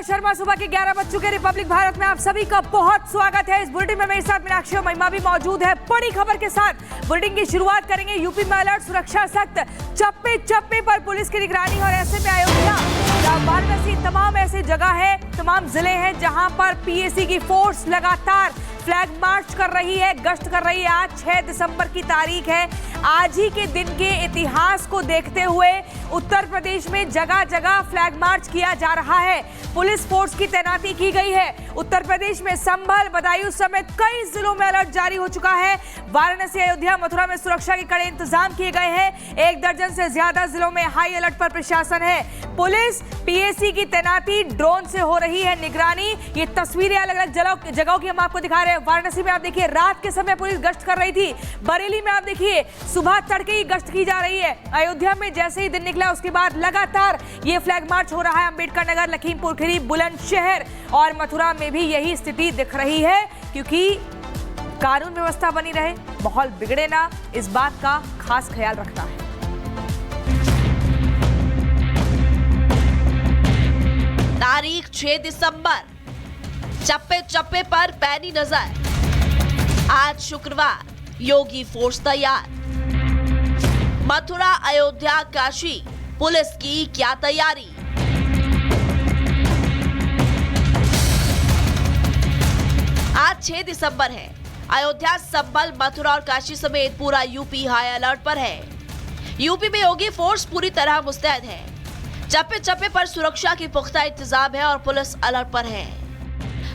शर्मा। सुबह के 11 बज चुके। रिपब्लिक भारत में आप सभी का बहुत स्वागत है। इस बुलेटिन में मेरे साथ मीनाक्षी और महिमा भी मौजूद है। बड़ी खबर के साथ बुलेटिन की शुरुआत करेंगे। यूपी में अलर्ट, सुरक्षा सख्त, चप्पे चप्पे पर पुलिस की निगरानी। और ऐसे में अयोध्या, वाराणसी, तमाम ऐसी जगह है, तमाम जिले हैं जहां पर पीएसी की फोर्स लगातार फ्लैग मार्च कर रही है, गश्त कर रही है। आज 6 दिसंबर की तारीख है। आज ही के दिन के इतिहास को देखते हुए उत्तर प्रदेश में जगह जगह फ्लैग मार्च किया जा रहा है। पुलिस फोर्स की तैनाती की गई है। उत्तर प्रदेश में संभल, बदायूं समेत कई जिलों में अलर्ट जारी हो चुका है। वाराणसी, अयोध्या, मथुरा में सुरक्षा के कड़े इंतजाम किए गए हैं। 1 दर्जन से ज्यादा जिलों में हाई अलर्ट पर प्रशासन है। पुलिस पीएसी की तैनाती, ड्रोन से हो रही है निगरानी। ये तस्वीरें अलग अलग जगहों की हम आपको दिखा रहे हैं। वाराणसी में आप देखिए रात के समय पुलिस गश्त कर रही थी। बरेली में आप देखिए सुबह तड़के ही गश्त की जा रही है। अयोध्या में जैसे ही दिन निकला उसके बाद लगातार ये फ्लैग मार्च हो रहा है। अंबेडकर नगर, लखीमपुर खीरी, बुलंदशहर और मथुरा में भी यही स्थिति दिख रही है, क्योंकि कानून व्यवस्था बनी रहे, माहौल बिगड़े ना, इस बात का खास ख्याल रखना है। तारीख 6 दिसंबर, चप्पे चप्पे पर पैनी नजर। आज शुक्रवार, योगी फोर्स तैयार। मथुरा, अयोध्या, काशी, पुलिस की क्या तैयारी? आज 6 दिसंबर है। अयोध्या, संभल, मथुरा और काशी समेत पूरा यूपी हाई अलर्ट पर है। यूपी में योगी फोर्स पूरी तरह मुस्तैद है। चप्पे चप्पे पर सुरक्षा की पुख्ता इंतजाम है और पुलिस अलर्ट पर है।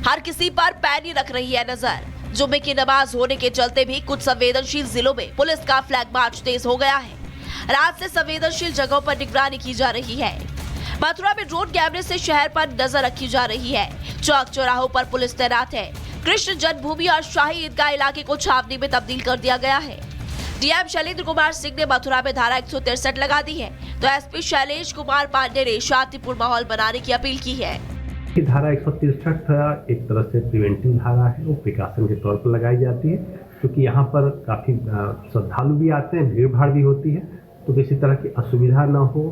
हर किसी पर पैनी रख रही है नजर। जुम्मे की नमाज होने के चलते भी कुछ संवेदनशील जिलों में पुलिस का फ्लैग मार्च तेज हो गया है। रात से संवेदनशील जगहों पर निगरानी की जा रही है। मथुरा में ड्रोन कैमरे से शहर पर नजर रखी जा रही है। चौक चौराहों पर पुलिस तैनात है। कृष्ण जन्मभूमि और शाही ईदगाह इलाके को छावनी में तब्दील कर दिया गया है। डीएम शैलेंद्र कुमार सिंह ने मथुरा में धारा 163 लगा दी है, तो एसपी शैलेश कुमार पांडे ने शांतिपूर्ण माहौल बनाने की अपील की है। धारा 163 एक तरह से प्रिवेंटिव धारा है, वो प्रिकॉशन के तौर पर लगाई जाती है, क्योंकि यहाँ पर काफी श्रद्धालु भी आते हैं, भीड़ भाड़ भी होती है, तो किसी तरह की असुविधा न हो,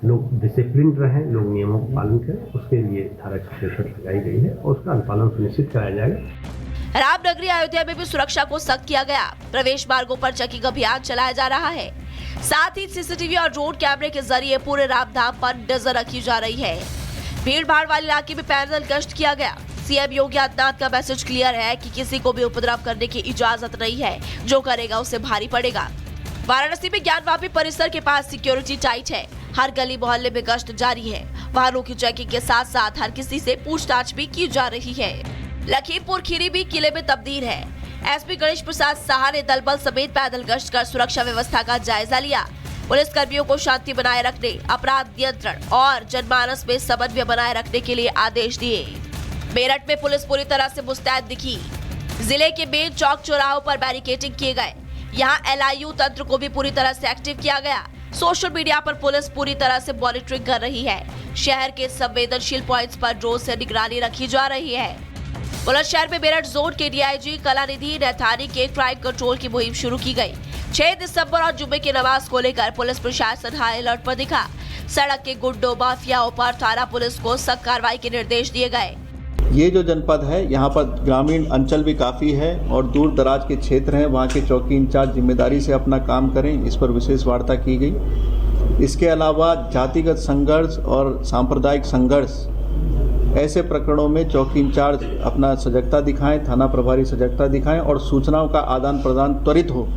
लोग डिसिप्लिन रहें, लोग नियमों का पालन करें, उसके लिए धारा 163 लगाई गई है और उसका अनुपालन सुनिश्चित कराया जाएगा। रामनगरी, अयोध्या में भी सुरक्षा को सख्त किया गया। प्रवेश मार्गों पर चेकिंग अभियान चलाया जा रहा है। साथ ही सीसीटीवी और ड्रोन कैमरे के जरिए पूरे रामधाम पर नजर रखी जा रही है। भीड़ भाड़ वाले इलाके में पैदल गश्त किया गया। सीएम योगी आदित्यनाथ का मैसेज क्लियर है कि किसी को भी उपद्रव करने की इजाजत नहीं है, जो करेगा उसे भारी पड़ेगा। वाराणसी में ज्ञानवापी परिसर के पास सिक्योरिटी टाइट है। हर गली मोहल्ले में गश्त जारी है। वाहनों की चेकिंग के साथ साथ हर किसी से पूछताछ भी की जा रही है। लखीमपुर खीरी भी किले में तब्दील है। एसपी गणेश प्रसाद साहा ने दल बल समेत पैदल गश्त कर सुरक्षा व्यवस्था का जायजा लिया। पुलिस कर्मियों को शांति बनाए रखने, अपराध नियंत्रण और जनमानस में समन्वय बनाए रखने के लिए आदेश दिए। मेरठ में पुलिस पूरी तरह से मुस्तैद दिखी। जिले के मेन चौक चौराहों पर बैरिकेडिंग किए गए। यहाँ एलआईयू तंत्र को भी पूरी तरह से एक्टिव किया गया। सोशल मीडिया पर पुलिस पूरी तरह से मॉनिटरिंग कर रही है। शहर के संवेदनशील पॉइंट्स पर ड्रोन से निगरानी रखी जा रही है। बुलंदशहर में मेरठ जोन के डीआईजी कलानिधि नैथानी के क्राइम कंट्रोल की मुहिम शुरू की गई। 6 दिसंबर और जुम्मे की नमाज को लेकर पुलिस प्रशासन हाई अलर्ट पर दिखा। सड़क के गुंडों, माफियाओं पर थाना पुलिस को सख्त कार्रवाई के निर्देश दिए गए। ये जो जनपद है, यहाँ पर ग्रामीण अंचल भी काफ़ी है और दूर दराज के क्षेत्र हैं। वहाँ के चौकी इंचार्ज जिम्मेदारी से अपना काम करें, इस पर विशेष वार्ता की गई। इसके अलावा जातिगत संघर्ष और सांप्रदायिक संघर्ष, ऐसे प्रकरणों में चौकी इंचार्ज अपना सजगता दिखाएं, थाना प्रभारी सजगता दिखाएं और सूचनाओं का आदान प्रदान त्वरित हो,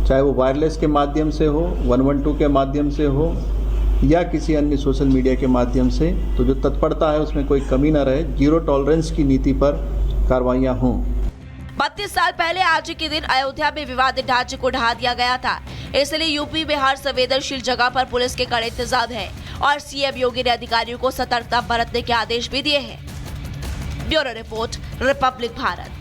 चाहे वो वायरलेस के माध्यम से हो, 112 के माध्यम से हो या किसी अन्य सोशल मीडिया के माध्यम से। तो जो तत्परता है उसमें कोई कमी न रहे। जीरो टॉलरेंस की नीति पर कार्रवाइयाँ हों। 32 साल पहले आज के दिन अयोध्या में विवादित ढांचे को ढहा दिया गया था। इसलिए यूपी में हर संवेदनशील जगह पर पुलिस के कड़े इंतजाम है और सीएम योगी ने अधिकारियों को सतर्कता बरतने के आदेश भी दिए हैं। Bureau report, Republic Bharat.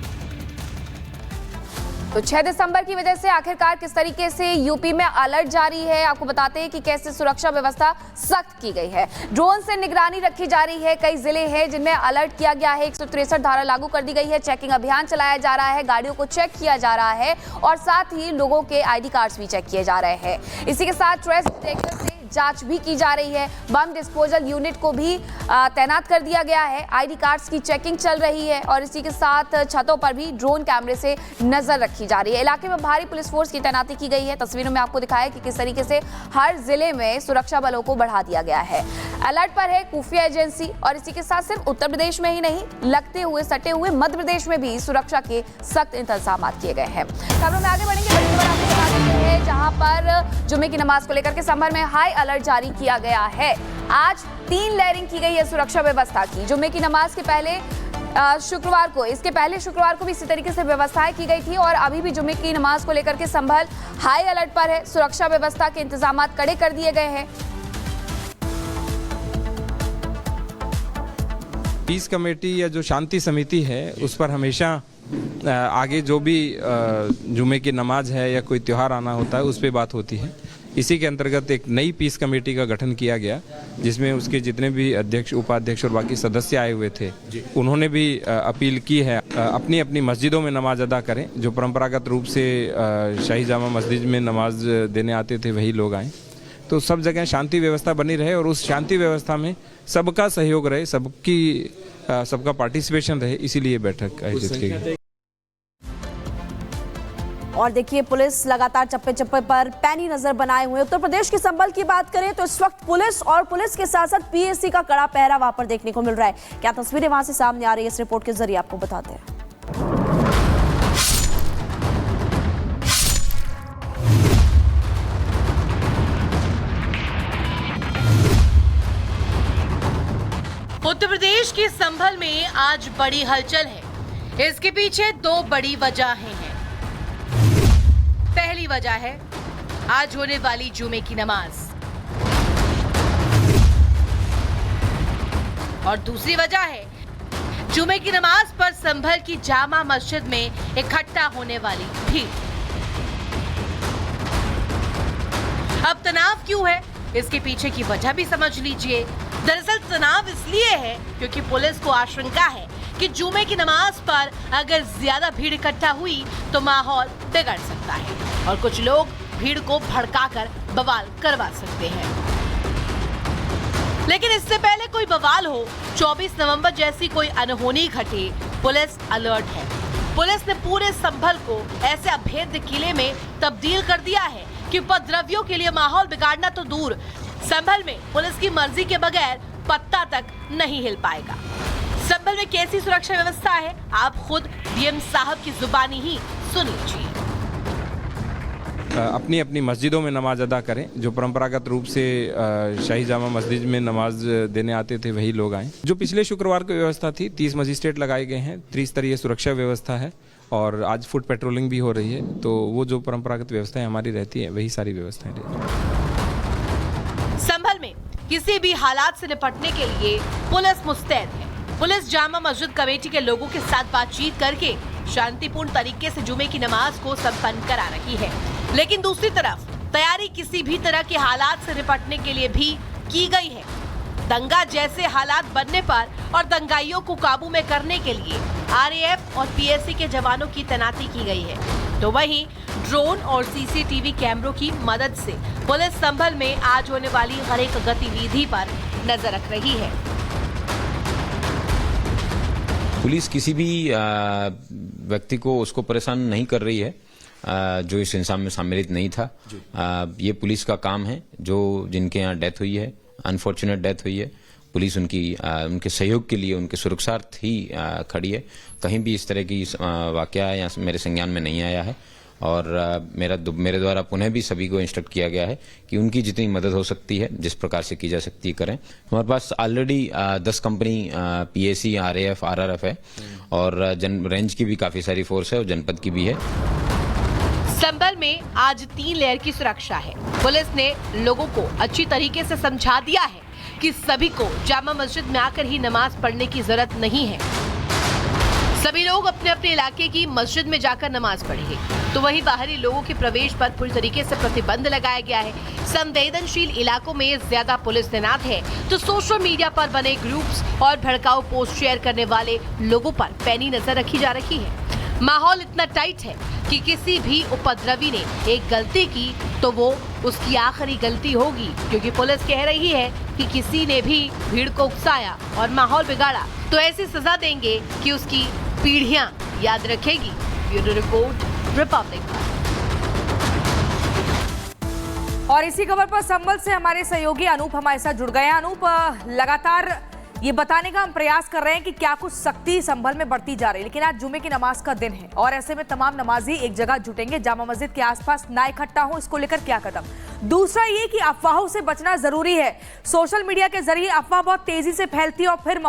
तो 6 दिसंबर की वजह से आखिरकार किस तरीके से यूपी में अलर्ट जारी है, आपको बताते हैं कि कैसे सुरक्षा व्यवस्था सख्त की गई है। ड्रोन से निगरानी रखी जा रही है। कई जिले हैं जिनमें अलर्ट किया गया है। 163 धारा लागू कर दी गई है। चेकिंग अभियान चलाया जा रहा है। गाड़ियों को चेक किया जा रहा है और साथ ही लोगों के आईडी कार्ड्स भी चेक किए जा रहे हैं। इसी के साथ ट्रेस डिटेक्टर से जांच भी की जा रही है। बम डिस्पोजल यूनिट को भी तैनात कर दिया गया है। आईडी कार्ड्स की चेकिंग चल रही है और इसी के साथ छतों पर भी ड्रोन कैमरे से नजर रखी जा रही है। इलाके में भारी पुलिस फोर्स की तैनाती की गई है। तस्वीरों में आपको दिखाया कि किस तरीके से हर जिले में सुरक्षा बलों को बढ़ा दिया गया है। अलर्ट पर है खुफिया एजेंसी और इसी के साथ सिर्फ उत्तर प्रदेश में ही नहीं, लगते हुए सटे हुए मध्य प्रदेश में भी सुरक्षा के सख्त इंतजाम किए गए हैं। खबरों में आगे बढ़ेंगे। बड़ी खबर आपको बता देते हैं, जहां पर जुम्मे की नमाज को लेकर के संभल में हाई अलर्ट जारी किया गया है। आज 3 लेयरिंग की गई है सुरक्षा व्यवस्था की। जुम्मे की नमाज के पहले शुक्रवार को, इसके पहले शुक्रवार को भी इसी तरीके से व्यवस्थाएं की गई थी और अभी भी जुम्मे की नमाज को लेकर के संभल हाई अलर्ट पर है। सुरक्षा व्यवस्था के इंतजाम कड़े कर दिए गए हैं। पीस कमेटी या जो शांति समिति है उस पर हमेशा आगे जो भी जुमे की नमाज है या कोई त्यौहार आना होता है उस पर बात होती है। इसी के अंतर्गत एक नई पीस कमेटी का गठन किया गया, जिसमें उसके जितने भी अध्यक्ष, उपाध्यक्ष और बाकी सदस्य आए हुए थे, उन्होंने भी अपील की है अपनी अपनी मस्जिदों में नमाज अदा करें। जो परंपरागत रूप से शाही जामा मस्जिद में नमाज देने आते थे वही लोग आए, तो सब जगह शांति व्यवस्था बनी रहे और उस शांति व्यवस्था में सबका सहयोग रहे, सबका पार्टिसिपेशन रहे, इसीलिए बैठक आयोजित की गई। और देखिए, पुलिस लगातार चप्पे चप्पे पर पैनी नजर बनाए हुए। उत्तर प्रदेश के संभल की बात करें तो इस वक्त पुलिस और पुलिस के साथ साथ पीएसी का कड़ा पहरा वहां पर देखने को मिल रहा है। क्या तस्वीरें वहां से सामने आ रही है, इस रिपोर्ट के जरिए आपको बताते हैं। उत्तर प्रदेश के संभल में आज बड़ी हलचल है। इसके पीछे 2 बड़ी वजहें हैं। पहली वजह है आज होने वाली जुमे की नमाज और दूसरी वजह है जुमे की नमाज पर संभल की जामा मस्जिद में इकट्ठा होने वाली भीड़। अब तनाव क्यों है, इसके पीछे की वजह भी समझ लीजिए। दरअसल तनाव इसलिए है क्योंकि पुलिस को आशंका है कि जुमे की नमाज पर अगर ज्यादा भीड़ इकट्ठा हुई तो माहौल बिगड़ सकता है और कुछ लोग भीड़ को भड़काकर बवाल करवा सकते हैं। लेकिन इससे पहले कोई बवाल हो, 24 नवंबर जैसी कोई अनहोनी घटे, पुलिस अलर्ट है। पुलिस ने पूरे संभल को ऐसे अभेद्य किले में तब्दील कर दिया है कि उपद्रवियों के लिए माहौल बिगाड़ना तो दूर, संभल में पुलिस की मर्जी के बगैर पत्ता तक नहीं हिल पाएगा। संभल में कैसी सुरक्षा व्यवस्था है, आप खुद डीएम साहब की जुबानी ही सुन लीजिए। अपनी अपनी मस्जिदों में नमाज अदा करें। जो परंपरागत रूप से शाही जामा मस्जिद में नमाज देने आते थे वही लोग आए। जो पिछले शुक्रवार की व्यवस्था थी, 30 मजिस्ट्रेट लगाए गए हैं, त्रिस्तरीय सुरक्षा व्यवस्था है और आज फुट पेट्रोलिंग भी हो रही है। तो वो जो परंपरागत व्यवस्थाएं हमारी रहती है वही सारी व्यवस्थाएं रहती हैं। संभल में किसी भी हालात से निपटने के लिए पुलिस मुस्तैद है। पुलिस जामा मस्जिद कमेटी के लोगों के साथ बातचीत करके शांतिपूर्ण तरीके से जुमे की नमाज को संपन्न करा रही है। लेकिन दूसरी तरफ तैयारी किसी भी तरह के हालात से निपटने के लिए भी की गई है। दंगा जैसे हालात बनने पर और दंगाइयों को काबू में करने के लिए आरएएफ और पीएसी के जवानों की तैनाती की गई है। तो वहीं ड्रोन और सीसीटीवी कैमरों की मदद से पुलिस संभल में आज होने वाली हर एक गतिविधि पर नजर रख रही है। पुलिस किसी भी व्यक्ति को उसको परेशान नहीं कर रही है जो इस इंसान में सम्मिलित नहीं था। ये पुलिस का काम है। जो जिनके यहाँ डेथ हुई है, अनफॉर्चुनेट डेथ हुई है, पुलिस उनके सहयोग के लिए, उनके सुरक्षार्थ ही खड़ी है। कहीं भी इस तरह की वाकया या मेरे संज्ञान में नहीं आया है और मेरे द्वारा पुनः भी सभी को इंस्ट्रक्ट किया गया है कि उनकी जितनी मदद हो सकती है, जिस प्रकार से की जा सकती है, करें। हमारे पास already 10 company PAC, RAF, RRF है और रेंज की भी काफी सारी फोर्स है और जनपद की भी है। संभल में आज 3 लेयर की सुरक्षा है। पुलिस ने लोगों को अच्छी तरीके से समझा दिया है कि सभी को जामा मस्जिद में आकर ही नमाज पढ़ने की जरूरत नहीं है। सभी लोग अपने अपने इलाके की मस्जिद में जाकर नमाज पढ़ेंगे। तो वहीं बाहरी लोगों के प्रवेश पर पूरी तरीके से प्रतिबंध लगाया गया है। संवेदनशील इलाकों में ज्यादा पुलिस तैनात है तो सोशल मीडिया पर बने ग्रुप्स और भड़काऊ पोस्ट शेयर करने वाले लोगों पर पैनी नजर रखी जा रही है। माहौल इतना टाइट है कि किसी भी उपद्रवी ने एक गलती की तो वो उसकी आखिरी गलती होगी, क्योंकि पुलिस कह रही है कि किसी ने भी भीड़ को उकसाया और माहौल बिगाड़ा तो ऐसी सजा देंगे कि उसकी पीढ़ियां याद रखेगी। Bureau report, Republic Bharat. और इसी खबर पर संभल से हमारे सहयोगी अनूप हमारे साथ जुड़ गए हैं। अनूप, लगातार ये बताने का हम प्रयास कर रहे हैं कि क्या कुछ सख्ती संभल में बढ़ती जा रही है, लेकिन आज जुमे की नमाज का दिन है और ऐसे में तमाम नमाजी एक जगह जुटेंगे, जामा मस्जिद के आसपास ना इकट्ठा हो, इसको लेकर क्या कदम? दूसरा ये कि अफवाहों से बचना जरूरी है। सोशल मीडिया के जरिए अफवाह बहुत तेजी से फैलती है और फिर